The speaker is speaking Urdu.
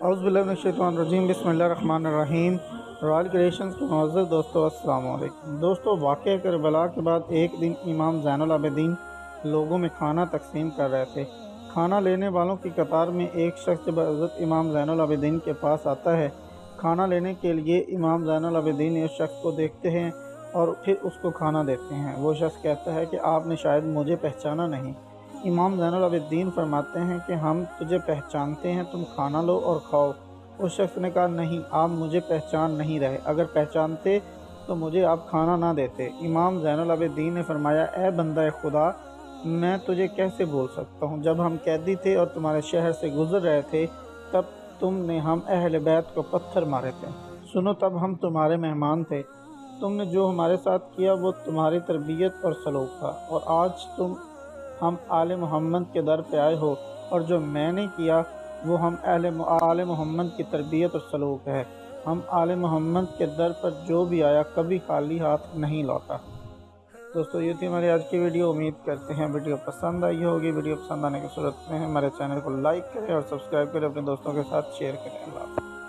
اعوذ باللہ من الشیطان الرجیم، بسم اللہ الرحمن الرحیم۔ رائل کریشنز کے معزز دوستو، السلام علیکم۔ دوستو، واقعہ کربلا کے بعد ایک دن امام زین العابدین لوگوں میں کھانا تقسیم کر رہے تھے۔ کھانا لینے والوں کی قطار میں ایک شخص بعزت امام زین العابدین کے پاس آتا ہے۔ کھانا لینے کے لیے امام زین العابدین اس شخص کو دیکھتے ہیں اور پھر اس کو کھانا دیتے ہیں۔ وہ شخص کہتا ہے کہ آپ نے شاید مجھے پہچانا نہیں۔ امام زین العابدین فرماتے ہیں کہ ہم تجھے پہچانتے ہیں، تم کھانا لو اور کھاؤ۔ اس شخص نے کہا نہیں، آپ مجھے پہچان نہیں رہے، اگر پہچانتے تو مجھے آپ کھانا نہ دیتے۔ امام زین العابدین نے فرمایا، اے بندہ خدا، میں تجھے کیسے بھول سکتا ہوں؟ جب ہم قیدی تھے اور تمہارے شہر سے گزر رہے تھے تب تم نے ہم اہل بیت کو پتھر مارے تھے۔ سنو، تب ہم تمہارے مہمان تھے، تم نے جو ہمارے ساتھ کیا وہ تمہاری تربیت اور سلوک تھا، اور آج تم ہم آل محمد کے در پہ آئے ہو، اور جو میں نے کیا وہ ہم آل محمد کی تربیت اور سلوک ہے۔ ہم آل محمد کے در پر جو بھی آیا کبھی خالی ہاتھ نہیں لوٹا۔ دوستو، یہ تھی ہماری آج کی ویڈیو۔ امید کرتے ہیں ویڈیو پسند آئی ہوگی۔ ویڈیو پسند آنے کی صورت میں ہمارے چینل کو لائک کریں اور سبسکرائب کریں، اپنے دوستوں کے ساتھ شیئر کریں۔ اللہ حافظ۔